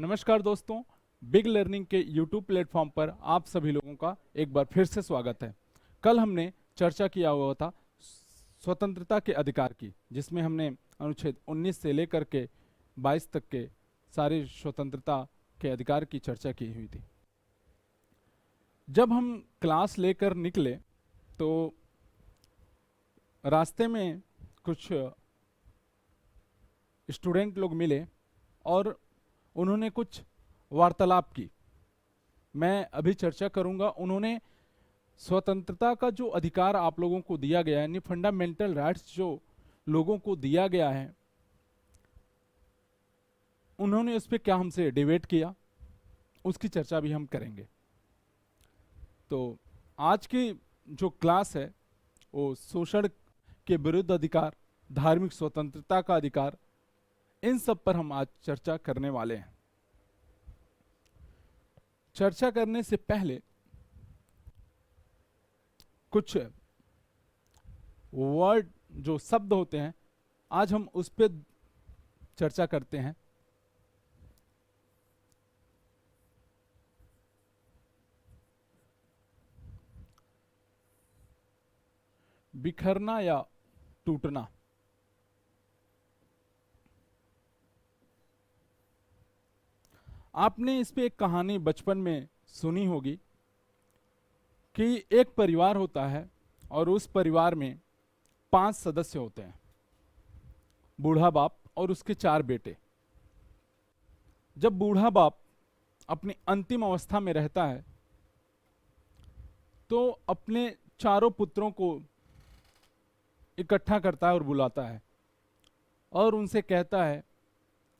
नमस्कार दोस्तों, big learning के यूट्यूब प्लेटफॉर्म पर आप सभी लोगों का एक बार फिर से स्वागत है। कल हमने चर्चा किया हुआ था स्वतंत्रता के अधिकार की, जिसमें हमने अनुच्छेद 19 से लेकर के 22 तक के सारी स्वतंत्रता के अधिकार की चर्चा की हुई थी। जब हम क्लास लेकर निकले तो रास्ते में कुछ स्टूडेंट लोग मिले और उन्होंने कुछ वार्तालाप की। मैं अभी चर्चा करूंगा। उन्होंने स्वतंत्रता का जो अधिकार आप लोगों को दिया गया है, यानी फंडामेंटल राइट्स जो लोगों को दिया गया है, उन्होंने उस पर क्या हमसे डिबेट किया, उसकी चर्चा भी हम करेंगे। तो आज की जो क्लास है वो शोषण के विरुद्ध अधिकार, धार्मिक स्वतंत्रता का अधिकार, इन सब पर हम आज चर्चा करने वाले हैं। चर्चा करने से पहले कुछ वर्ड जो शब्द होते हैं, आज हम उस पर चर्चा करते हैं। बिखरना या टूटना। आपने इस पे एक कहानी बचपन में सुनी होगी कि एक परिवार होता है और उस परिवार में 5 सदस्य होते हैं, बूढ़ा बाप और उसके 4 बेटे। जब बूढ़ा बाप अपनी अंतिम अवस्था में रहता है तो अपने चारों पुत्रों को इकट्ठा करता है और बुलाता है और उनसे कहता है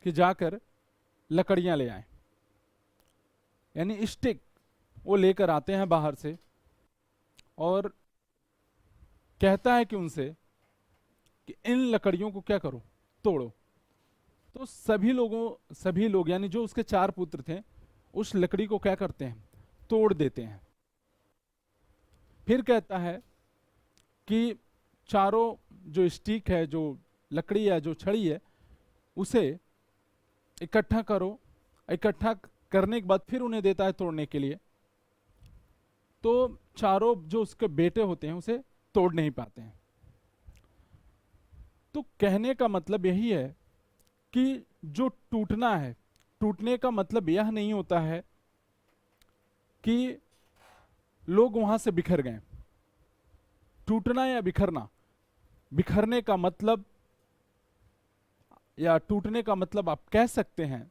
कि जाकर लकड़ियां ले आएं, यानी स्टिक वो लेकर आते हैं बाहर से, और कहता है कि उनसे कि इन लकड़ियों को क्या करो, तोड़ो। तो सभी लोग यानी जो उसके 4 पुत्र थे, उस लकड़ी को क्या करते हैं, तोड़ देते हैं। फिर कहता है कि चारों जो स्टिक है, जो लकड़ी है, जो छड़ी है, उसे इकट्ठा करो। इकट्ठा करने के बाद फिर उन्हें देता है तोड़ने के लिए। तो चारों जो उसके बेटे होते हैं उसे तोड़ नहीं पाते हैं। तो कहने का मतलब यही है कि जो टूटना है, टूटने का मतलब यह नहीं होता है कि लोग वहां से बिखर गए। टूटना या बिखरना, बिखरने का मतलब या टूटने का मतलब आप कह सकते हैं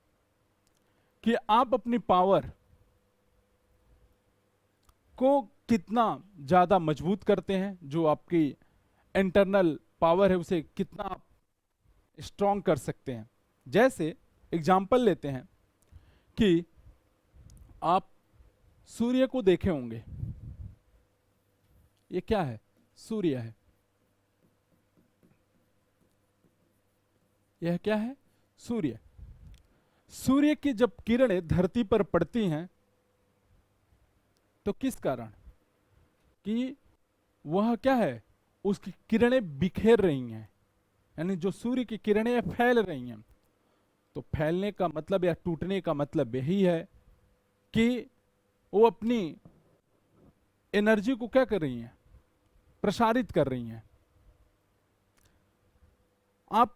कि आप अपनी पावर को कितना ज्यादा मजबूत करते हैं, जो आपकी इंटरनल पावर है उसे कितना आप स्ट्रॉन्ग कर सकते हैं। जैसे एग्जाम्पल लेते हैं कि आप सूर्य को देखे होंगे। ये क्या है? सूर्य है। यह क्या है? सूर्य। सूर्य की जब किरणें धरती पर पड़ती हैं तो किस कारण? कि वह क्या है, उसकी किरणें बिखेर रही हैं, यानी जो सूर्य की किरणें फैल रही हैं। तो फैलने का मतलब या टूटने का मतलब यही है कि वो अपनी एनर्जी को क्या कर रही हैं, प्रसारित कर रही हैं। आप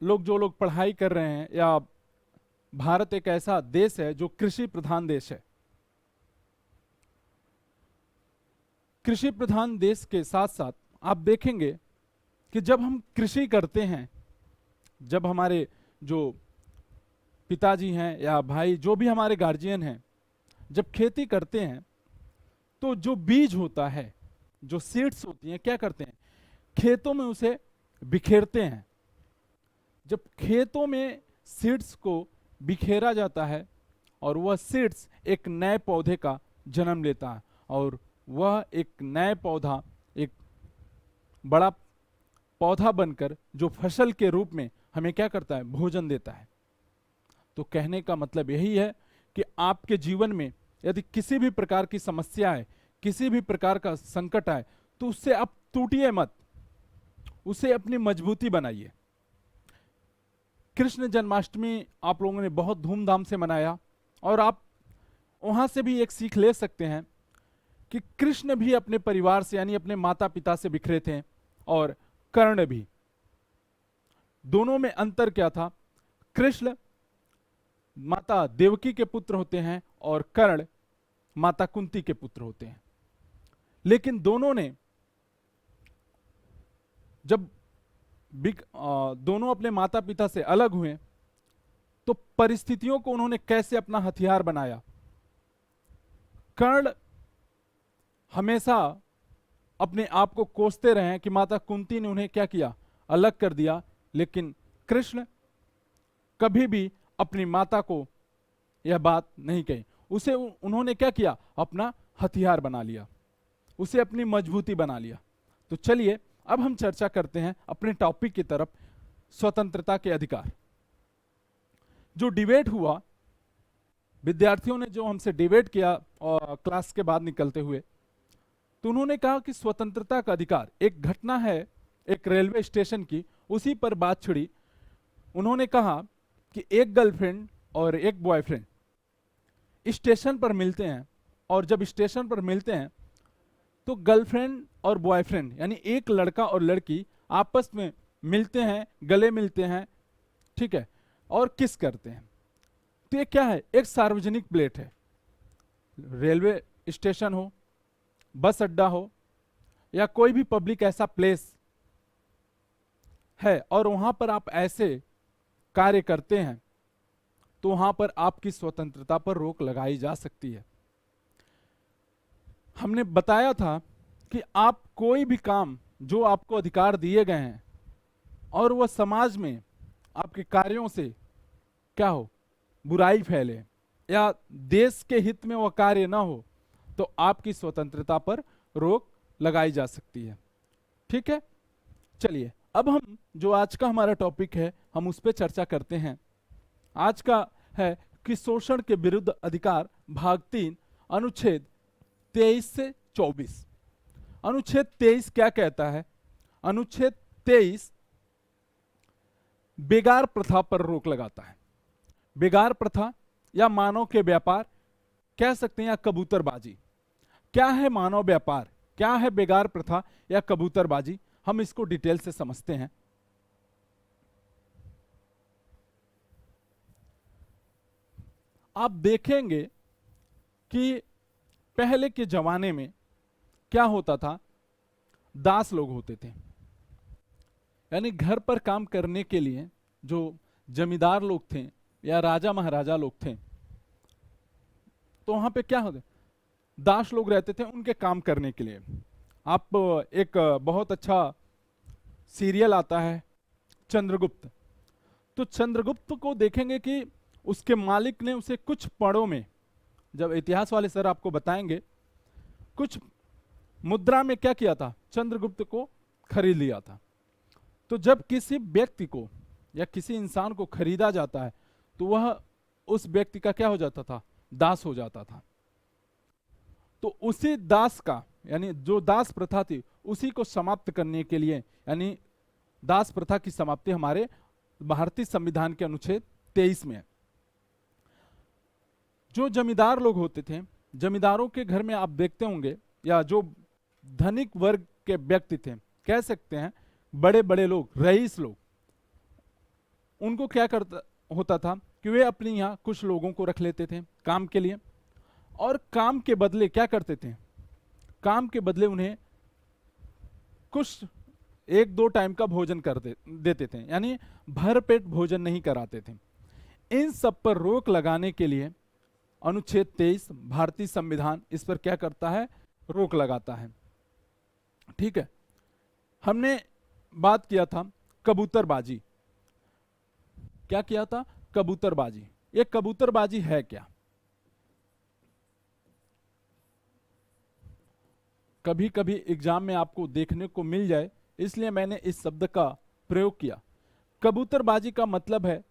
लोग जो लोग पढ़ाई कर रहे हैं, या भारत एक ऐसा देश है जो कृषि प्रधान देश है। कृषि प्रधान देश के साथ साथ आप देखेंगे कि जब हम कृषि करते हैं, जब हमारे जो पिताजी हैं या भाई, जो भी हमारे गार्जियन हैं, जब खेती करते हैं तो जो बीज होता है, जो सीड्स होती हैं, क्या करते हैं, खेतों में उसे बिखेरते हैं। जब खेतों में सीड्स को बिखेरा जाता है और वह सीड्स एक नए पौधे का जन्म लेता है, और वह एक नए पौधा, एक बड़ा पौधा बनकर जो फसल के रूप में हमें क्या करता है, भोजन देता है। तो कहने का मतलब यही है कि आपके जीवन में यदि किसी भी प्रकार की समस्या है, किसी भी प्रकार का संकट आए, तो उससे आप टूटिए मत, उसे अपनी मजबूती बनाइए। कृष्ण जन्माष्टमी आप लोगों ने बहुत धूमधाम से मनाया, और आप वहां से भी एक सीख ले सकते हैं कि कृष्ण भी अपने परिवार से यानी अपने माता पिता से बिखरे थे, और कर्ण भी। दोनों में अंतर क्या था? कृष्ण माता देवकी के पुत्र होते हैं और कर्ण माता कुंती के पुत्र होते हैं। लेकिन दोनों ने जब दोनों अपने माता पिता से अलग हुए तो परिस्थितियों को उन्होंने कैसे अपना हथियार बनाया। कर्ण हमेशा अपने आप को कोसते रहे कि माता कुंती ने उन्हें क्या किया, अलग कर दिया, लेकिन कृष्ण कभी भी अपनी माता को यह बात नहीं कही। उसे उन्होंने क्या किया, अपना हथियार बना लिया, उसे अपनी मजबूती बना लिया। तो चलिए अब हम चर्चा करते हैं अपने टॉपिक की तरफ, स्वतंत्रता के अधिकार। जो डिबेट हुआ, विद्यार्थियों ने जो हमसे डिबेट किया और क्लास के बाद निकलते हुए, तो उन्होंने कहा कि स्वतंत्रता का अधिकार एक घटना है एक रेलवे स्टेशन की, उसी पर बात छिड़ी। उन्होंने कहा कि एक गर्लफ्रेंड और एक बॉयफ्रेंड स्टेशन पर मिलते हैं, और जब स्टेशन पर मिलते हैं तो गर्लफ्रेंड और बॉयफ्रेंड यानी एक लड़का और लड़की आपस में मिलते हैं, गले मिलते हैं, ठीक है, और किस करते हैं। तो ये क्या है, एक सार्वजनिक प्लेट है। रेलवे स्टेशन हो, बस अड्डा हो, या कोई भी पब्लिक ऐसा प्लेस है और वहां पर आप ऐसे कार्य करते हैं, तो वहां पर आपकी स्वतंत्रता पर रोक लगाई जा सकती है। हमने बताया था कि आप कोई भी काम जो आपको अधिकार दिए गए हैं और वह समाज में आपके कार्यों से क्या हो, बुराई फैले या देश के हित में वह कार्य ना हो, तो आपकी स्वतंत्रता पर रोक लगाई जा सकती है। ठीक है, चलिए अब हम जो आज का हमारा टॉपिक है हम उस पर चर्चा करते हैं। आज का है कि शोषण के विरुद्ध अधिकार, भाग 3, अनुच्छेद 23 से 24। अनुच्छेद 23 क्या कहता है? अनुच्छेद 23 बेगार प्रथा पर रोक लगाता है। बेगार प्रथा या मानव के व्यापार कह सकते हैं, या कबूतरबाजी। क्या है मानव व्यापार, क्या है बेगार प्रथा या कबूतरबाजी, हम इसको डिटेल से समझते हैं। आप देखेंगे कि पहले के जमाने में क्या होता था, दास लोग होते थे, यानी घर पर काम करने के लिए जो जमींदार लोग थे या राजा महाराजा लोग थे, तो वहां पे क्या होते, दास लोग रहते थे उनके काम करने के लिए। आप एक बहुत अच्छा सीरियल आता है चंद्रगुप्त, तो चंद्रगुप्त को देखेंगे कि उसके मालिक ने उसे कुछ पड़ों में, जब इतिहास वाले सर आपको बताएंगे, कुछ मुद्रा में क्या किया था, चंद्रगुप्त को खरीद लिया था। तो जब किसी व्यक्ति को या किसी इंसान को खरीदा जाता है तो वह उस व्यक्ति का क्या हो जाता था, दास हो जाता था। तो उसी दास का यानी जो दास प्रथा थी उसी को समाप्त करने के लिए, यानी दास प्रथा की समाप्ति हमारे भारतीय संविधान के अनुच्छेद 23 में है। जो जमींदार लोग होते थे, जमींदारों के घर में आप देखते होंगे, या जो धनिक वर्ग के व्यक्ति थे, कह सकते हैं बड़े बड़े लोग, रईस लोग, उनको क्या करता होता था कि वे अपने यहाँ कुछ लोगों को रख लेते थे काम के लिए, और काम के बदले क्या करते थे, काम के बदले उन्हें कुछ 1-2 टाइम का भोजन कर देते थे, यानी भरपेट भोजन नहीं कराते थे। इन सब पर रोक लगाने के लिए अनुच्छेद 23 भारतीय संविधान इस पर क्या करता है, रोक लगाता है। ठीक है, हमने बात किया था कबूतरबाजी। क्या किया था, कबूतरबाजी। ये कबूतरबाजी है क्या? कभी कभी एग्जाम में आपको देखने को मिल जाए, इसलिए मैंने इस शब्द का प्रयोग किया। कबूतरबाजी का मतलब है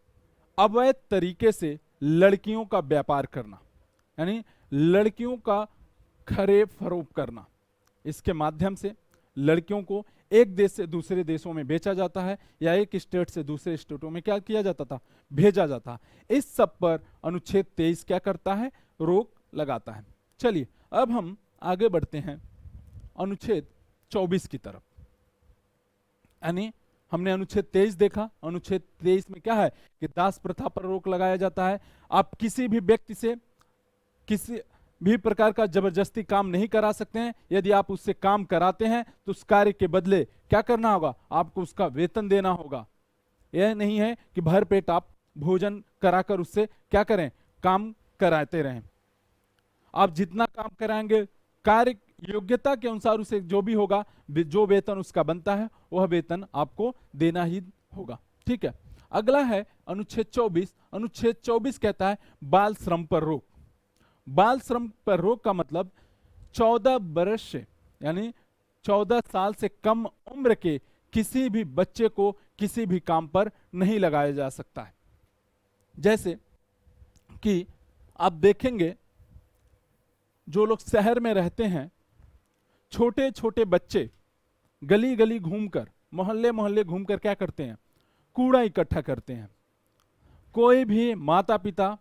अवैध तरीके से लड़कियों का व्यापार करना, यानी लड़कियों का खरीद फरोख्त करना। इसके माध्यम से लड़कियों को एक देश से दूसरे देशों में बेचा जाता है या एक स्टेट से दूसरे स्टेटों में क्या किया जाता था, भेजा जाता। इस सब पर अनुच्छेद 23 क्या करता है, रोक लगाता है। चलिए अब हम आगे बढ़ते हैं अनुच्छेद 24 की तरफ। यानी हमने अनुच्छेद 23 देखा, अनुच्छेद 23 में क्या है कि दास प्रथा पर रोक लगाया जाता है। आप किसी भी व्यक्ति से किसी भी प्रकार का जबरदस्ती काम नहीं करा सकते हैं। यदि आप उससे काम कराते हैं तो उस कार्य के बदले क्या करना होगा, आपको उसका वेतन देना होगा। यह नहीं है कि भर पेट आप भोजन कराकर उससे क्या करें, काम कराते रहें। आप जितना काम कराएंगे कार्य योग्यता के अनुसार उसे जो भी होगा, जो वेतन उसका बनता है वह वेतन आपको देना ही होगा। ठीक है, अगला है अनुच्छेद 24। अनुच्छेद 24 कहता है बाल श्रम पर रोक। बाल श्रम पर रोक का मतलब 14 वर्ष से यानी 14 साल से कम उम्र के किसी भी बच्चे को किसी भी काम पर नहीं लगाया जा सकता है। जैसे कि आप देखेंगे जो लोग शहर में रहते हैं, छोटे छोटे बच्चे गली गली घूमकर, मोहल्ले मोहल्ले घूमकर क्या करते हैं, कूड़ा इकट्ठा करते हैं। कोई भी माता पिता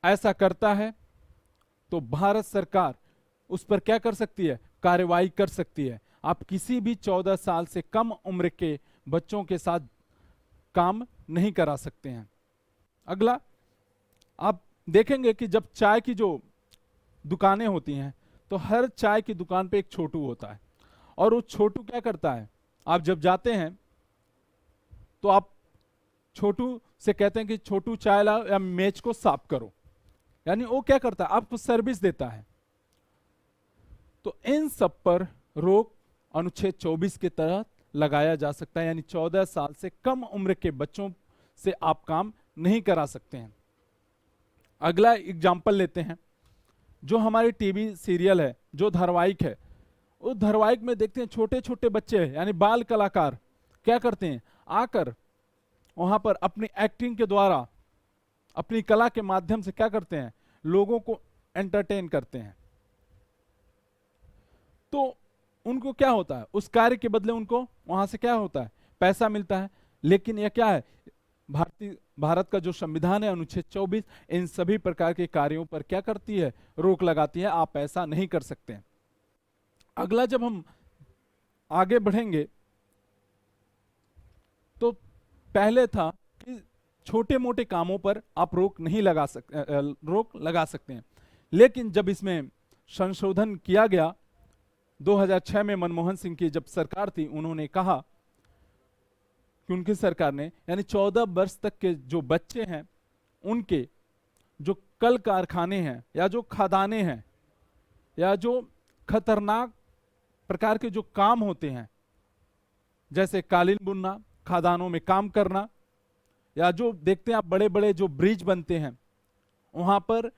ऐसा करता है तो भारत सरकार उस पर क्या कर सकती है, कार्रवाई कर सकती है। आप किसी भी 14 साल से कम उम्र के बच्चों के साथ काम नहीं करा सकते हैं। अगला आप देखेंगे कि जब चाय की जो दुकानें होती हैं तो हर चाय की दुकान पे एक छोटू होता है, और वो छोटू क्या करता है, आप जब जाते हैं तो आप छोटू से कहते हैं कि छोटू चाय ला या मेज को साफ करो, यानी वो क्या करता है, आपको सर्विस देता है। तो इन सब पर रोक अनुच्छेद 24 के तहत लगाया जा सकता है, यानी 14 साल से कम उम्र के बच्चों से आप काम नहीं करा सकते हैं। अगला एग्जाम्पल लेते हैं, जो हमारे टीवी सीरियल है, जो धारावाहिक है, उस धारावाहिक में देखते हैं छोटे छोटे बच्चे यानी बाल कलाकार क्या करते हैं, आकर वहां पर अपनी एक्टिंग के द्वारा, अपनी कला के माध्यम से क्या करते हैं, लोगों को एंटरटेन करते हैं। तो उनको क्या होता है, उस कार्य के बदले उनको वहां से क्या होता है, पैसा मिलता है। लेकिन यह क्या है, भारत का जो संविधान है अनुच्छेद 24 इन सभी प्रकार के कार्यों पर क्या करती है, रोक लगाती है, आप ऐसा नहीं कर सकते हैं। अगला जब हम आगे बढ़ेंगे तो पहले था कि छोटे मोटे कामों पर आप रोक लगा सकते हैं, लेकिन जब इसमें संशोधन किया गया 2006 में, मनमोहन सिंह की जब सरकार थी, उन्होंने कहा कि उनकी सरकार ने यानी 14 वर्ष तक के जो बच्चे हैं उनके जो कल कारखाने हैं या जो खदानें हैं या जो खतरनाक प्रकार के जो काम होते हैं, जैसे कालीन बुनना, खदानों में काम करना, या जो देखते हैं आप बड़े बड़े जो ब्रिज बनते हैं, वहां पर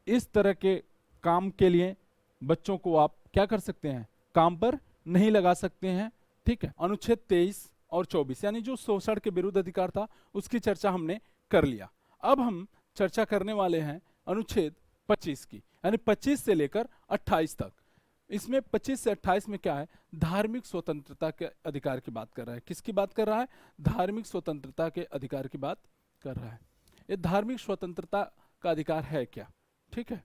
इस तरह के काम के लिए बच्चों को आप क्या कर सकते हैं, काम पर नहीं लगा सकते हैं। ठीक है, अनुच्छेद 23 और 24 यानी जो शोषण के विरुद्ध अधिकार था उसकी चर्चा हमने कर लिया। अब हम चर्चा करने वाले हैं अनुच्छेद 25 की, यानी 25 से लेकर 28 तक। इसमें 25 से 28 में क्या है, धार्मिक स्वतंत्रता के अधिकार की बात कर रहा है। किसकी बात कर रहा है, धार्मिक स्वतंत्रता के अधिकार की बात कर रहा है। ये धार्मिक स्वतंत्रता का अधिकार है क्या, ठीक है,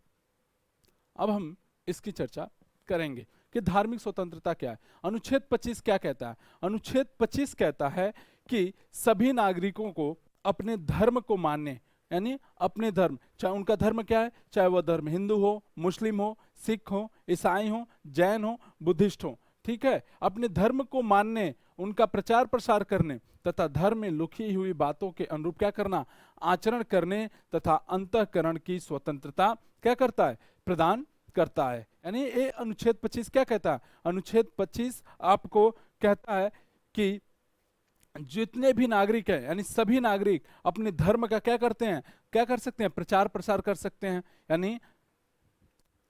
अब हम इसकी चर्चा करेंगे कि धार्मिक स्वतंत्रता क्या है। अनुच्छेद 25 क्या कहता है, अनुच्छेद 25 कहता है कि सभी नागरिकों को अपने धर्म को मानने, यानी अपने धर्म, चाहे उनका धर्म क्या है, चाहे वह धर्म हिंदू हो, मुस्लिम हो, सिख हो, ईसाई हो, जैन हो, बुद्धिस्ट हो, ठीक है, अपने धर्म को मानने, उनका प्रचार प्रसार करने तथा धर्म में लिखी हुई बातों के अनुरूप क्या करना, आचरण करने तथा अंतःकरण की स्वतंत्रता क्या करता है, प्रदान करता है। यानी ये अनुच्छेद 25 क्या कहता है, अनुच्छेद 25 आपको कहता है कि जितने भी नागरिक हैं, यानी सभी नागरिक अपने धर्म का क्या करते हैं, क्या कर सकते हैं, प्रचार प्रसार कर सकते हैं। यानी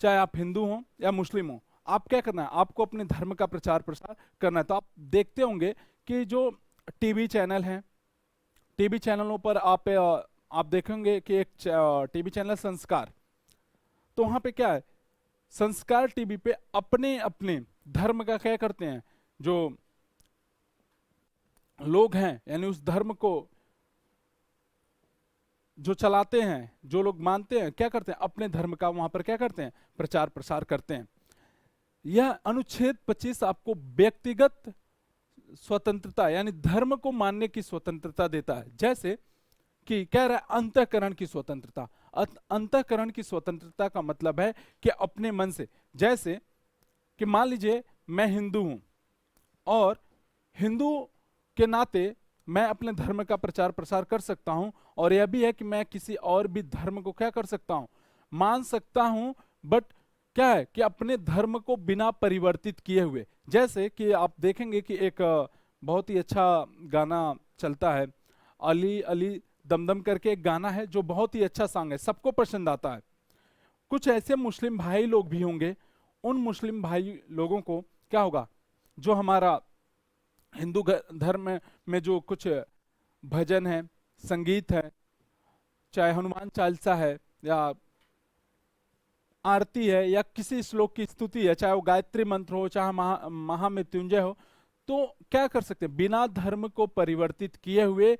चाहे आप हिंदू हो या मुस्लिम हो, आप क्या करना है, आपको अपने धर्म का प्रचार प्रसार करना है। तो आप देखते होंगे कि जो टीवी चैनल हैं, टीवी चैनलों पर आप देखेंगे कि एक टीवी चैनल संस्कार, तो वहां पे क्या है, संस्कार टीवी पे अपने अपने धर्म का क्या करते हैं, जो लोग हैं यानी उस धर्म को जो चलाते हैं, जो लोग मानते हैं, क्या करते हैं, अपने धर्म का वहां पर क्या करते हैं, प्रचार प्रसार करते हैं। यह अनुच्छेद 25 आपको व्यक्तिगत स्वतंत्रता यानी धर्म को मानने की स्वतंत्रता देता है। जैसे कि कह रहा है अंतःकरण की स्वतंत्रता। अंतःकरण की स्वतंत्रता का मतलब है कि अपने मन से, जैसे कि मान लीजिए मैं हिंदू हूं और हिंदू के नाते मैं अपने धर्म का प्रचार प्रसार कर सकता हूं, और यह भी है कि मैं किसी और भी धर्म को क्या कर सकता हूं, मान सकता हूं, बट क्या है कि अपने धर्म को बिना परिवर्तित किए हुए। जैसे कि आप देखेंगे कि एक बहुत ही अच्छा गाना चलता है, अली अली दमदम करके एक गाना है जो बहुत ही अच्छा सॉन्ग है, सबको पसंद आता है। कुछ ऐसे मुस्लिम भाई लोग भी होंगे, उन मुस्लिम भाई लोगों को क्या होगा, जो हमारा हिंदू धर्म में जो कुछ भजन है, संगीत है, चाहे हनुमान चालीसा है या आरती है या किसी श्लोक की स्तुति है, चाहे वो गायत्री मंत्र हो, चाहे महामृत्युंजय हो, तो क्या कर सकते हैं, बिना धर्म को परिवर्तित किए हुए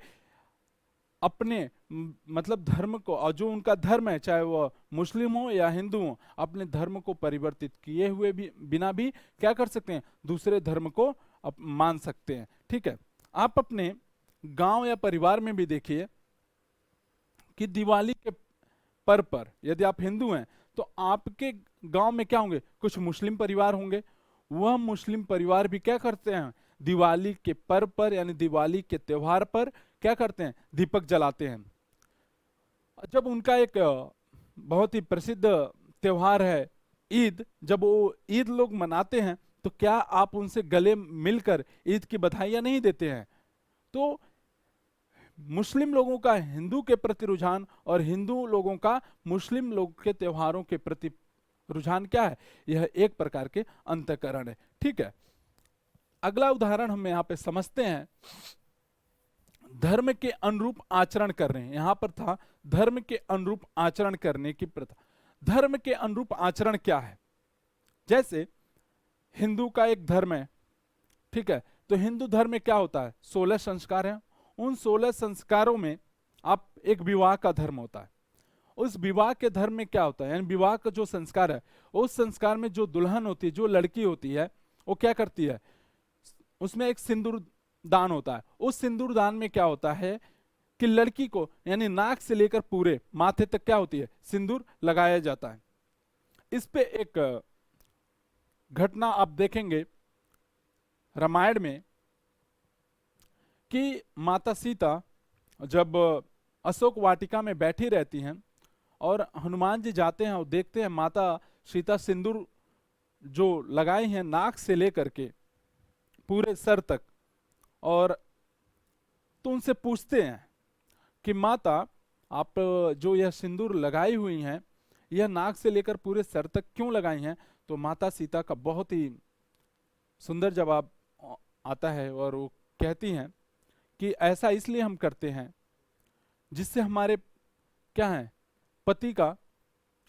अपने मतलब धर्म को, और जो उनका धर्म है चाहे वो मुस्लिम हो या हिंदू हो, अपने धर्म को परिवर्तित किए हुए भी बिना भी क्या कर सकते हैं, दूसरे धर्म को मान सकते हैं। ठीक है, आप अपने गांव या परिवार में भी देखिए कि दिवाली के पर्व पर यदि आप हिंदू हैं तो आपके गांव में क्या होंगे, कुछ मुस्लिम परिवार होंगे। वह मुस्लिम परिवार भी क्या करते हैं, दिवाली के पर्व पर यानी दिवाली के त्योहार पर क्या करते हैं, दीपक जलाते हैं। जब उनका एक बहुत ही प्रसिद्ध त्योहार है ईद, जब वो ईद लोग मनाते हैं तो क्या आप उनसे गले मिलकर ईद की बधाइयां नहीं देते हैं। तो मुस्लिम लोगों का हिंदू के प्रति रुझान और हिंदू लोगों का मुस्लिम लोग के त्योहारों के प्रति रुझान क्या है, यह एक प्रकार के अंतःकरण है। ठीक है, अगला उदाहरण हम यहाँ पे समझते हैं, धर्म के अनुरूप आचरण कर रहे हैं। यहां पर था धर्म के अनुरूप आचरण करने की प्रथा। धर्म के अनुरूप आचरण क्या है, जैसे हिंदू का एक धर्म है, ठीक है, तो हिंदू धर्म में क्या होता है, 16 संस्कार हैं। उन 16 संस्कारों में आप एक विवाह का धर्म होता है। उस विवाह के धर्म में क्या होता है, यानी विवाह का जो संस्कार है, उस संस्कार में जो दुल्हन होती है, जो लड़की होती है, वो क्या करती है, उसमें एक सिंदूर दान होता है। उस सिंदूर दान में क्या होता है कि लड़की को यानी नाक से लेकर पूरे माथे तक क्या होती है, सिंदूर लगाया जाता है। इस पे एक घटना आप देखेंगे रामायण में कि माता सीता जब अशोक वाटिका में बैठी रहती हैं और हनुमान जी जाते हैं और देखते हैं माता सीता सिंदूर जो लगाए हैं नाक से लेकर के पूरे सर तक, और तो उनसे पूछते हैं कि माता आप जो यह सिंदूर लगाई हुई हैं यह नाक से लेकर पूरे सर तक क्यों लगाई हैं। तो माता सीता का बहुत ही सुंदर जवाब आता है और वो कहती हैं कि ऐसा इसलिए हम करते हैं जिससे हमारे क्या है, पति का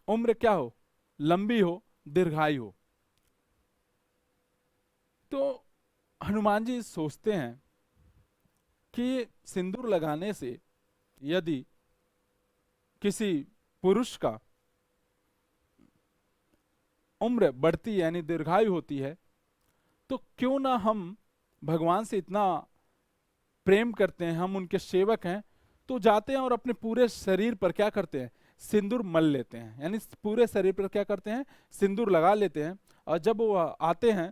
उम्र क्या हो, लंबी हो, दीर्घायु हो। तो हनुमान जी सोचते हैं कि सिंदूर लगाने से यदि किसी पुरुष का उम्र बढ़ती है यानी दीर्घायु होती है, तो क्यों ना हम भगवान से इतना प्रेम करते हैं, हम उनके सेवक हैं, तो जाते हैं और अपने पूरे शरीर पर क्या करते हैं, सिंदूर मल लेते हैं, यानी पूरे शरीर पर क्या करते हैं, सिंदूर लगा लेते हैं। और जब वो आते हैं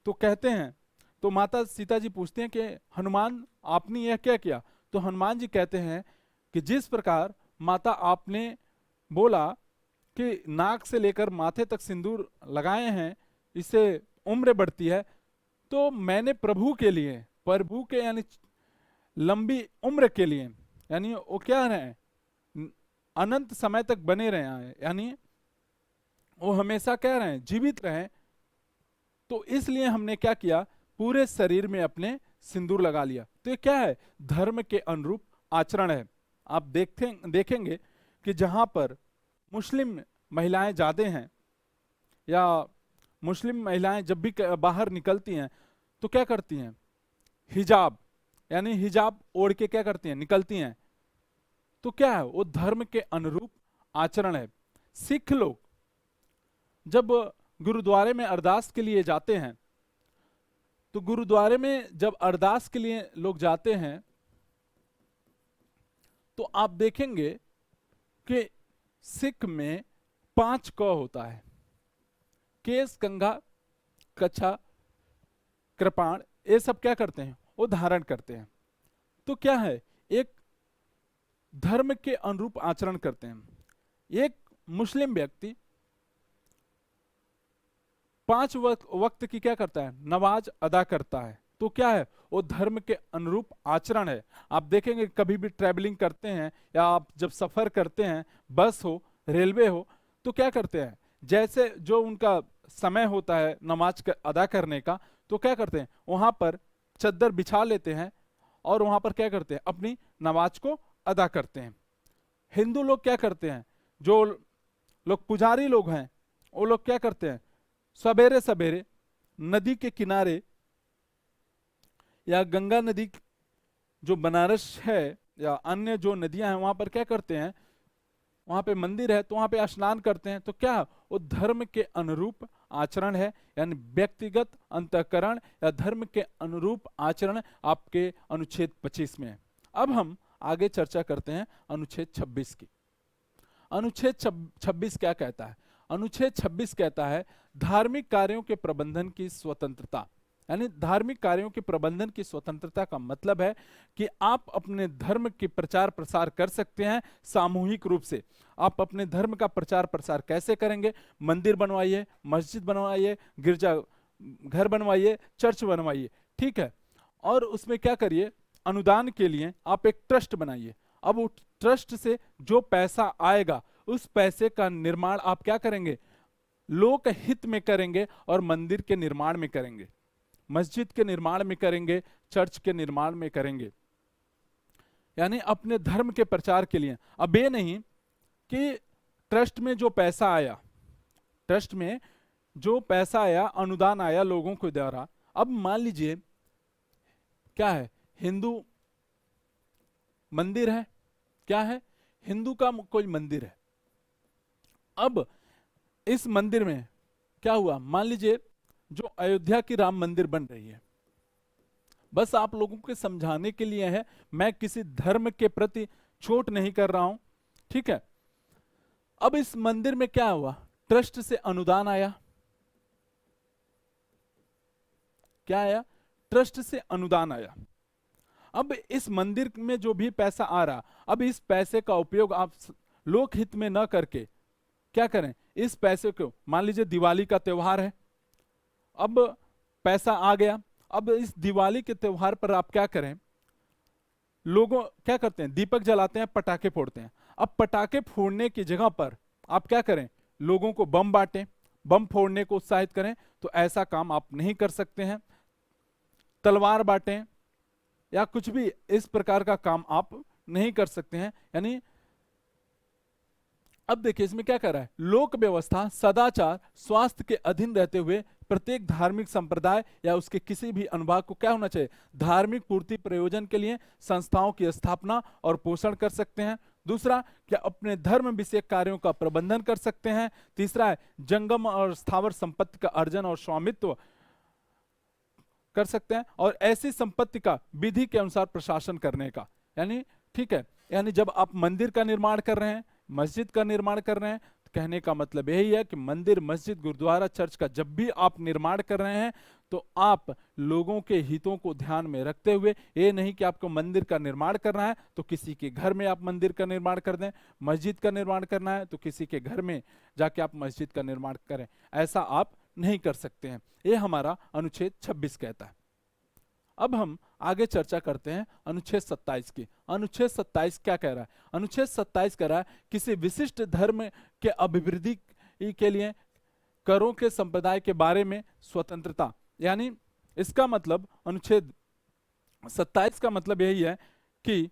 तो कहते हैं, तो माता सीता जी पूछते हैं कि हनुमान आपने यह क्या किया। तो हनुमान जी कहते हैं कि जिस प्रकार माता आपने बोला कि नाक से लेकर माथे तक सिंदूर लगाए हैं इससे उम्र बढ़ती है, तो मैंने प्रभु के लिए, प्रभु के यानी लंबी उम्र के लिए, यानी वो क्या रहे अनंत समय तक बने रहे, यानी वो हमेशा कह रहे हैं जीवित रहे, तो इसलिए हमने क्या किया, पूरे शरीर में अपने सिंदूर लगा लिया। तो ये क्या है, धर्म के अनुरूप आचरण है। आप देखेंगे कि जहां पर मुस्लिम महिलाएं ज्यादा हैं या मुस्लिम महिलाएं जब भी बाहर निकलती हैं तो क्या करती हैं, हिजाब यानी हिजाब ओढ़ के क्या करती हैं, निकलती हैं। तो क्या है, वो धर्म के अनुरूप आचरण है। सिख लोग जब गुरुद्वारे में अरदास के लिए जाते हैं, तो गुरुद्वारे में जब अरदास के लिए लोग जाते हैं तो आप देखेंगे कि सिख में 5 क होता है। केस, कंघा, कच्छा, कृपाण, ये सब क्या करते हैं, वो धारण करते हैं। तो क्या है, एक धर्म के अनुरूप आचरण करते हैं। एक मुस्लिम व्यक्ति 5 वक्त की क्या करता है, नमाज अदा करता है। तो क्या है, वो धर्म के अनुरूप आचरण है। आप देखेंगे कभी भी ट्रैवलिंग करते हैं या आप जब सफर करते हैं, बस हो, रेलवे हो, तो क्या करते हैं, जैसे जो उनका समय होता है नमाज अदा करने का, तो क्या करते हैं, वहां पर चद्दर बिछा लेते हैं और वहां पर क्या करते हैं, अपनी नमाज को अदा करते हैं। हिंदू लोग क्या करते हैं, जो लोग पुजारी लोग हैं, वो लोग क्या करते हैं, सवेरे सवेरे नदी के किनारे या गंगा नदी जो बनारस है या अन्य जो नदियां हैं वहां पर क्या करते हैं, वहां पे मंदिर है तो वहां पे स्नान करते हैं। तो क्या, वो धर्म के अनुरूप आचरण है, यानी व्यक्तिगत अंतःकरण या धर्म के अनुरूप आचरण आपके अनुच्छेद 25 में है। अब हम आगे चर्चा करते हैं अनुच्छेद 26 की। अनुच्छेद 26 क्या कहता है, अनुच्छेद 26 कहता है धार्मिक कार्यों के प्रबंधन की स्वतंत्रता। यानी धार्मिक कार्यों के प्रबंधन की स्वतंत्रता का मतलब है कि आप अपने धर्म के प्रचार प्रसार कर सकते हैं सामूहिक रूप से। आप अपने धर्म का प्रचार प्रसार कैसे करेंगे, मंदिर बनवाइए, मस्जिद बनवाइए, गिरजा घर बनवाइए, चर्च बनवाइए, ठीक है। और उसमें क्या करिए, अनुदान के लिए आप एक ट्रस्ट बनाइए। अब उस ट्रस्ट से जो पैसा आएगा उस पैसे का निर्माण आप क्या करेंगे, लोक हित में करेंगे और मंदिर के निर्माण में करेंगे, मस्जिद के निर्माण में करेंगे, चर्च के निर्माण में करेंगे, यानी अपने धर्म के प्रचार के लिए। अब ये नहीं कि ट्रस्ट में जो पैसा आया, ट्रस्ट में जो पैसा आया, अनुदान आया लोगों के द्वारा, अब मान लीजिए क्या है, हिंदू मंदिर है, क्या है, हिंदू का कोई मंदिर है। अब इस मंदिर में क्या हुआ, मान लीजिए जो अयोध्या की राम मंदिर बन रही है, बस आप लोगों के समझाने के लिए है, मैं किसी धर्म के प्रति छोट नहीं कर रहा हूं, ठीक है। अब इस मंदिर में क्या हुआ, ट्रस्ट से अनुदान आया, क्या आया, ट्रस्ट से अनुदान आया। अब इस मंदिर में जो भी पैसा आ रहा, अब इस पैसे का उपयोग आप लोक हित में न करके क्या करें, इस पैसे को, मान लीजिए दिवाली का त्योहार है, अब पैसा आ गया, अब इस दिवाली के त्योहार पर आप क्या करें, लोगों क्या करते हैं, दीपक जलाते हैं, पटाखे फोड़ते हैं। अब पटाखे फोड़ने की जगह पर आप क्या करें, लोगों को बम बांटें, बम फोड़ने को उत्साहित करें। तो ऐसा काम आप नहीं कर सकते हैं। तलवार बांटें या कुछ भी इस प्रकार का काम आप नहीं कर सकते हैं। यानी अब देखिए इसमें क्या कर रहा है, लोक व्यवस्था, सदाचार, स्वास्थ्य के अधीन रहते हुए प्रत्येक धार्मिक संप्रदाय या उसके किसी भी अनुभाग को क्या होना चाहिए, धार्मिक पूर्ति प्रयोजन के लिए संस्थाओं की स्थापना और पोषण कर सकते हैं। दूसरा, क्या अपने धर्म विषयक कार्यों का प्रबंधन कर सकते हैं। तीसरा है जंगम और स्थावर संपत्ति का अर्जन और स्वामित्व कर सकते हैं, और ऐसी संपत्ति का विधि के अनुसार प्रशासन करने का। यानी ठीक है, यानी जब आप मंदिर का निर्माण कर रहे हैं, मस्जिद का निर्माण कर रहे हैं, तो कहने का मतलब यही है कि मंदिर, मस्जिद, गुरुद्वारा, चर्च का जब भी आप निर्माण कर रहे हैं तो आप लोगों के हितों को ध्यान में रखते हुए, ये नहीं कि आपको मंदिर का निर्माण करना है तो किसी के घर में आप मंदिर का निर्माण कर दें, मस्जिद का निर्माण करना है तो किसी के घर में जाके आप मस्जिद का निर्माण करें, ऐसा आप नहीं कर सकते हैं। ये हमारा अनुच्छेद 26 कहता है। अब हम आगे चर्चा करते हैं अनुच्छेद 27 की। अनुच्छेद 27 क्या कह रहा है, अनुच्छेद 27 कह रहा है किसी विशिष्ट धर्म के अभिवृद्धि के लिए करों के संप्रदाय के बारे में स्वतंत्रता। यानी इसका मतलब, अनुच्छेद 27 का मतलब यही है कि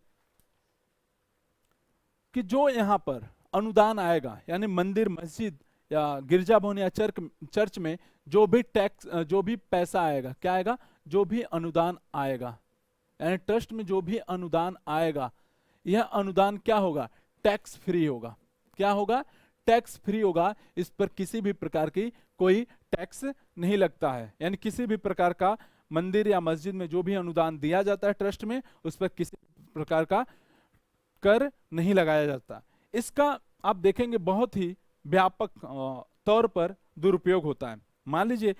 जो यहां पर अनुदान आएगा, यानी मंदिर, मस्जिद या गिरजा भवन या चर्च में जो भी टैक्स, जो भी पैसा आएगा, क्या आएगा, जो भी अनुदान आएगा, यानी ट्रस्ट में जो भी अनुदान आएगा, यह अनुदान क्या होगा, टैक्स फ्री होगा। क्या होगा, टैक्स फ्री होगा। इस पर किसी भी प्रकार की कोई टैक्स नहीं लगता है, यानी किसी भी प्रकार का मंदिर या मस्जिद में जो भी अनुदान दिया जाता है ट्रस्ट में, उस पर किसी प्रकार का कर नहीं लगाया जाता। इसका आप देखेंगे बहुत ही व्यापक तौर पर दुरुपयोग होता है। मान लीजिए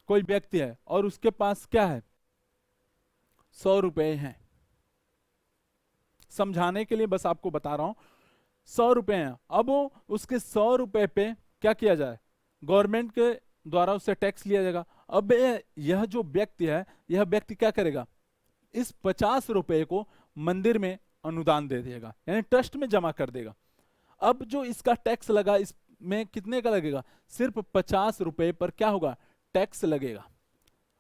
कोई व्यक्ति है और उसके पास क्या है, 100 रुपए हैं, समझाने के लिए बस आपको बता रहा हूं, 100 रुपए हैं। अब वो उसके 100 रुपए पे क्या किया जाए, गवर्नमेंट के द्वारा उससे टैक्स लिया जाएगा। अब यह जो व्यक्ति है, यह व्यक्ति क्या करेगा, इस 50 रुपए को मंदिर में अनुदान दे देगा, यानी ट्रस्ट में जमा कर देगा। अब जो इसका टैक्स लगा, इसमें कितने का लगेगा, सिर्फ 50 रुपए पर क्या होगा, टैक्स लगेगा।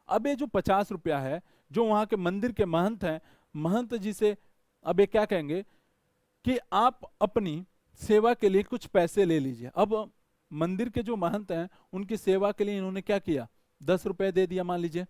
अब ये जो 50 रुपया है, जो वहां के मंदिर के महंत हैं, महंत जी से अब ये क्या कहेंगे कि आप अपनी सेवा के लिए कुछ पैसे ले लीजिए। अब मंदिर के जो महंत हैं, उनकी सेवा के लिए इन्होंने क्या किया, 10 रुपए दे दिया, मान लीजिए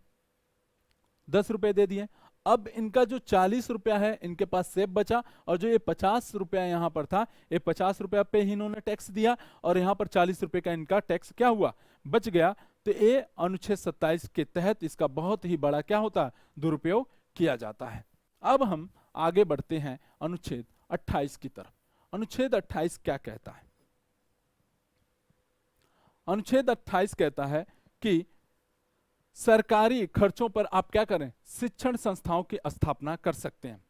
10 रुपए दे दिए। अब इनका जो 40 रुपया है इनके पास सेब बचा, और जो ये 50 रुपया यहां पर था, ये 50 रुपया पे ही इन्होंने टैक्स दिया, और यहां पर 40 रुपए का इनका टैक्स क्या हुआ, बच गया। तो ये अनुच्छेद 27 के तहत इसका बहुत ही बड़ा क्या होता है, दुरुपयोग किया जाता है। अब हम आगे बढ़ते हैं अनुच्छेद 28 की तरफ। अनुच्छेद 28 क्या कहता है, अनुच्छेद 28 कहता है कि सरकारी खर्चों पर आप क्या करें, शिक्षण संस्थाओं की स्थापना कर सकते हैं।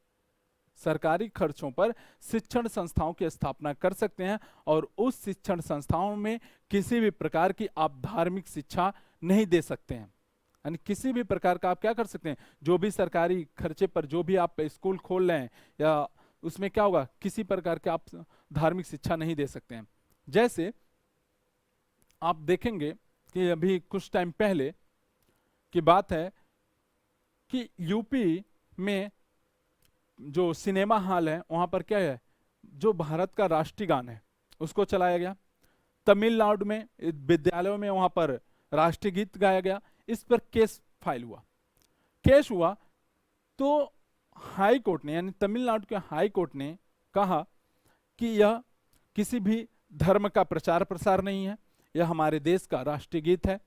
सरकारी खर्चों पर शिक्षण संस्थाओं की स्थापना कर सकते हैं, और उस शिक्षण संस्थाओं में किसी भी प्रकार की आप धार्मिक शिक्षा नहीं दे सकते हैं। यानी किसी भी प्रकार का आप क्या कर सकते हैं, जो भी सरकारी खर्चे पर जो भी आप स्कूल खोल रहे हैं, या उसमें क्या होगा, किसी प्रकार के आप धार्मिक शिक्षा नहीं दे सकते हैं। जैसे आप देखेंगे कि अभी कुछ टाइम पहले की बात है कि यूपी में जो सिनेमा हॉल है, वहां पर क्या है, जो भारत का राष्ट्रीय गान है उसको चलाया गया। तमिलनाडु में विद्यालयों में वहां पर राष्ट्रीय गीत गाया गया। इस पर केस फाइल हुआ। केस हुआ तो हाई कोर्ट ने, यानी तमिलनाडु के हाई कोर्ट ने कहा कि यह किसी भी धर्म का प्रचार प्रसार नहीं है, यह हमारे देश का राष्ट्रीय गीत है,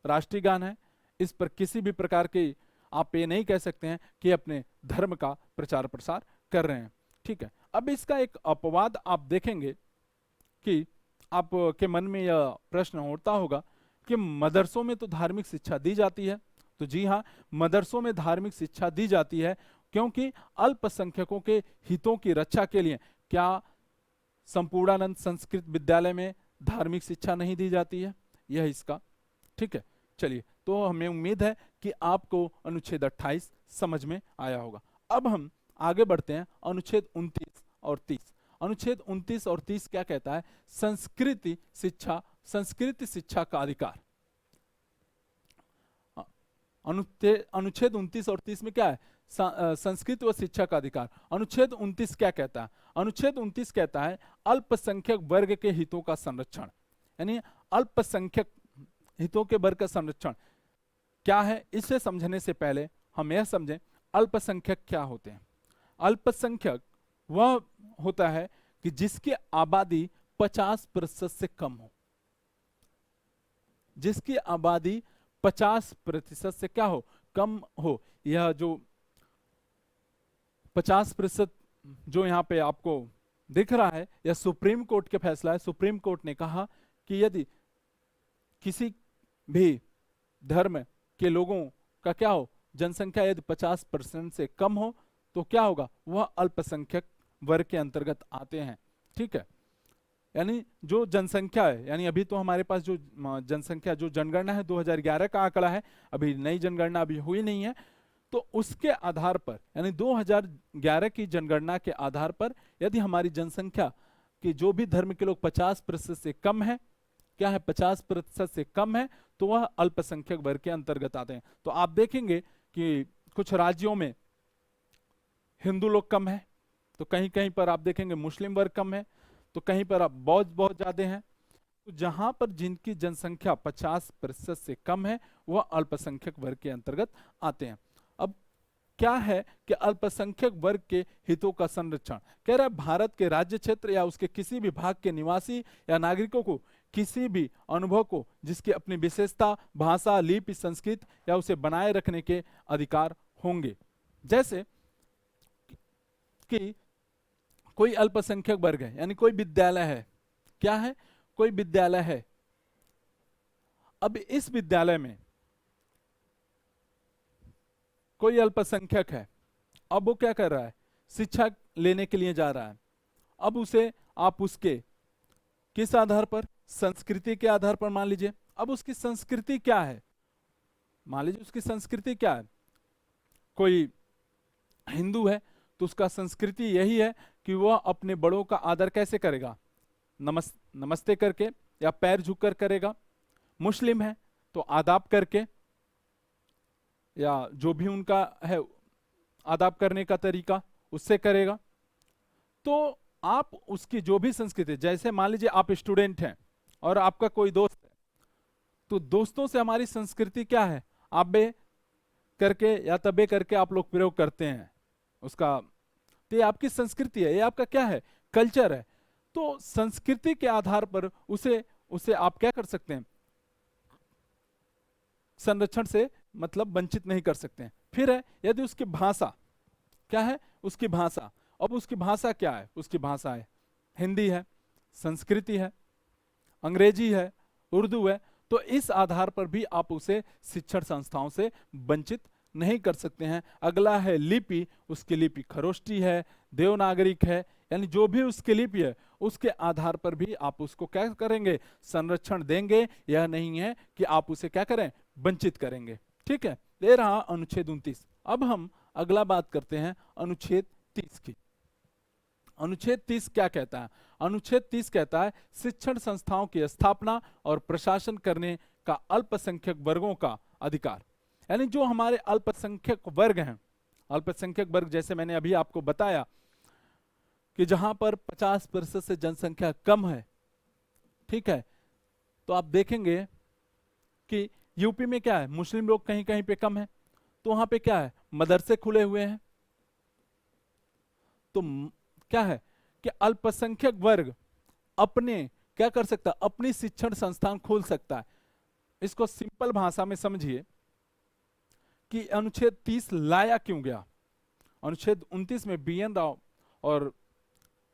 राष्ट्रीय गान है। इस पर किसी भी प्रकार के आप ये नहीं कह सकते हैं कि अपने धर्म का प्रचार प्रसार कर रहे हैं। ठीक है, अब इसका एक अपवाद आप देखेंगे कि आपके मन में यह प्रश्न उठता होगा कि मदरसों में तो धार्मिक शिक्षा दी जाती है। तो जी हाँ, मदरसों में धार्मिक शिक्षा दी जाती है, क्योंकि अल्पसंख्यकों के हितों की रक्षा के लिए। क्या संपूर्णानंद संस्कृत विद्यालय में धार्मिक शिक्षा नहीं दी जाती है, यह इसका। ठीक है, चलिए, तो हमें उम्मीद है कि आपको अनुच्छेद 28 समझ में आया होगा। अब हम आगे बढ़ते हैं अनुच्छेद 29 और 30। अनुच्छेद 29 और 30 क्या कहता है, संस्कृति शिक्षा का अधिकार। अनुच्छेद 29 और 30 में क्या है, संस्कृत व शिक्षा का अधिकार। अनुच्छेद 29 क्या कहता है, अनुच्छेद 29 कहता है अल्पसंख्यक वर्ग के हितों का संरक्षण। यानी अल्पसंख्यक हितों के वर्ग का संरक्षण क्या है, इसे समझने से पहले हम यह समझें अल्पसंख्यक क्या होते हैं। अल्पसंख्यक वह होता है कि जिसकी आबादी 50% से कम हो, जिसकी आबादी 50% से क्या हो, कम हो। यह जो 50% जो यहां पे आपको दिख रहा है, यह सुप्रीम कोर्ट के फैसला है। सुप्रीम कोर्ट ने कहा कि यदि किसी भी धर्म के लोगों का क्या हो, जनसंख्या यदि 50% से कम हो, तो क्या होगा, वह अल्पसंख्यक वर्ग के अंतर्गत आते हैं। ठीक है, यानी जो जनसंख्या है, यानी अभी तो हमारे पास जो जनसंख्या, जो जनगणना है 2011 का आंकड़ा है, अभी नई जनगणना अभी हुई नहीं है। तो उसके आधार पर, यानी 2011 की जनगणना के आधार पर, यदि हमारी जनसंख्या की जो भी धर्म के लोग 50% से कम है, क्या है, 50% से कम है, तो वह अल्पसंख्यक वर्ग के अंतर्गत आते हैं। तो आप देखेंगे कि कुछ राज्यों में हिंदू लोग कम है, तो कहीं कहीं पर आप देखेंगे मुस्लिम वर्ग कम है, तो कहीं पर आप बौद्ध बहुत ज्यादा हैं, तो जहां पर जिनकी जनसंख्या 50% से कम है वह अल्पसंख्यक वर्ग के अंतर्गत आते हैं। अब क्या है कि अल्पसंख्यक वर्ग के हितों का संरक्षण, कह रहा है भारत के राज्य क्षेत्र या उसके किसी भी भाग के निवासी या नागरिकों को किसी भी अनुभव को जिसकी अपनी विशेषता, भाषा, लिपि, संस्कृति या उसे बनाए रखने के अधिकार होंगे। जैसे कि कोई अल्पसंख्यक वर्ग है, यानी कोई विद्यालय है, क्या है, कोई विद्यालय है। अब इस विद्यालय में कोई अल्पसंख्यक है, अब वो क्या कर रहा है, शिक्षा लेने के लिए जा रहा है। अब उसे आप उसके किस आधार पर, संस्कृति के आधार पर मान लीजिए। अब उसकी संस्कृति क्या है, मान लीजिए उसकी संस्कृति क्या है, कोई हिंदू है तो उसका संस्कृति यही है कि वह अपने बड़ों का आदर कैसे करेगा, नमस्ते करके या पैर झुककर करेगा। मुस्लिम है तो आदाब करके, या जो भी उनका है आदाब करने का तरीका उससे करेगा। तो आप उसकी जो भी संस्कृति, जैसे मान लीजिए आप स्टूडेंट हैं और आपका कोई दोस्त है, तो दोस्तों से हमारी संस्कृति क्या है, आप बे करके या तबे करके आप लोग प्रयोग करते हैं उसका, तो ये आपकी संस्कृति है, ये आपका क्या है, कल्चर है। तो संस्कृति के आधार पर उसे आप क्या कर सकते हैं, संरक्षण से मतलब वंचित नहीं कर सकते हैं। फिर है यदि उसकी भाषा, क्या है उसकी भाषा, अब उसकी भाषा क्या है, उसकी भाषा है हिंदी है, संस्कृति है, अंग्रेजी है, उर्दू है, तो इस आधार पर भी आप उसे शिक्षण संस्थाओं से वंचित नहीं कर सकते हैं। अगला है लिपि, उसकी लिपि खरोष्टी है, देवनागरिक है, यानी जो भी उसकी लिपि है उसके आधार पर भी आप उसको क्या करेंगे, संरक्षण देंगे। यह नहीं है कि आप उसे क्या करें, वंचित करेंगे। ठीक है, ये रहा अनुच्छेद 29। अब हम अगला बात करते हैं अनुच्छेद 30 की। अनुच्छेद 30 क्या कहता है, अनुच्छेद 30 कहता है शिक्षण संस्थाओं की स्थापना और प्रशासन करने का अल्पसंख्यक वर्गों का अधिकार। यानी जो हमारे अल्पसंख्यक वर्ग हैं, अल्पसंख्यक वर्ग जैसे मैंने अभी आपको बताया कि जहां पर 50% से जनसंख्या कम है, ठीक है, तो आप देखेंगे कि यूपी में क्या है, मुस्लिम लोग कहीं कहीं पे कम है, तो वहां पे क्या है, मदरसे खुले हुए हैं। तो क्या है कि अल्पसंख्यक वर्ग अपने क्या कर सकता है, अपनी शिक्षण संस्थान खोल सकता है। इसको सिंपल भाषा में समझिए कि अनुच्छेद 30 लाया क्यों गया। अनुच्छेद 29 में BN राव और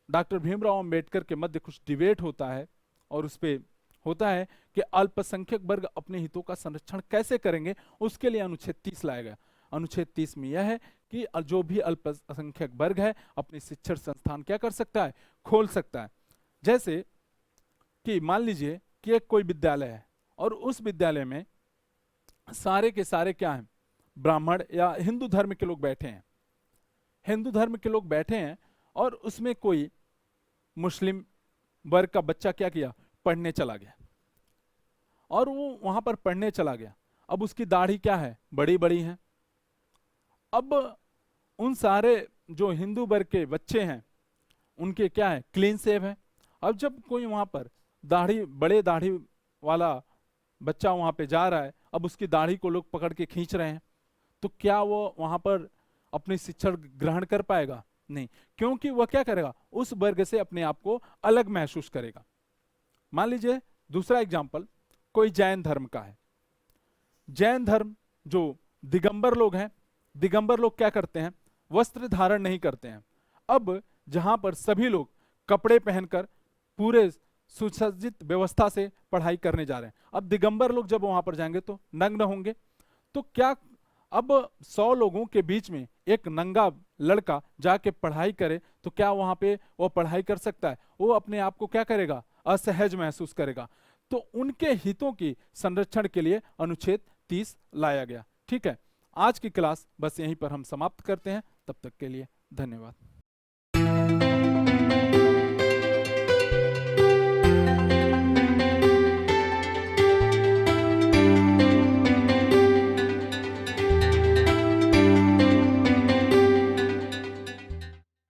डॉक्टर भीमराव अंबेडकर के मध्य कुछ डिबेट होता है और उस पे होता है कि अल्पसंख्यक वर्ग अपने हितों का संरक्षण कैसे करेंगे, उसके लिए अनुच्छेद 30 लाया गया। अनुच्छेद 30 में यह है कि जो भी अल्पसंख्यक वर्ग है अपने शिक्षण संस्थान क्या कर सकता है, खोल सकता है। जैसे कि मान लीजिए कि एक कोई विद्यालय है और उस विद्यालय में सारे के सारे क्या हैं, ब्राह्मण या हिंदू धर्म के लोग बैठे हैं, हिंदू धर्म के लोग बैठे हैं, और उसमें कोई मुस्लिम वर्ग का बच्चा क्या किया, पढ़ने चला गया, और वो वहां पर पढ़ने चला गया। अब उसकी दाढ़ी क्या है, बड़ी बड़ी है। अब उन सारे जो हिंदू वर्ग के बच्चे हैं उनके क्या है, क्लीन शेव है। अब जब कोई वहां पर दाढ़ी, बड़े दाढ़ी वाला बच्चा वहां पे जा रहा है, अब उसकी दाढ़ी को लोग पकड़ के खींच रहे हैं, तो क्या वो वहां पर अपनी शिक्षण ग्रहण कर पाएगा, नहीं, क्योंकि वह क्या करेगा, उस वर्ग से अपने आप को अलग महसूस करेगा। मान लीजिए दूसरा एग्जाम्पल, कोई जैन धर्म का है। जैन धर्म जो दिगंबर लोग हैं, दिगंबर लोग क्या करते हैं, वस्त्र धारण नहीं करते हैं। अब जहां पर सभी लोग कपड़े पहनकर पूरे सुसज्जित व्यवस्था से पढ़ाई करने जा रहे हैं, अब दिगंबर लोग जब वहां पर जाएंगे तो नग्न होंगे। तो क्या अब 100 लोगों के बीच में एक नंगा लड़का जाके पढ़ाई करे तो क्या वहां पे वो पढ़ाई कर सकता है, वो अपने आप को क्या करेगा, असहज महसूस करेगा। तो उनके हितों की संरक्षण के लिए अनुच्छेद 30 लाया गया। ठीक है, आज की क्लास बस यहीं पर हम समाप्त करते हैं, तब तक के लिए धन्यवाद।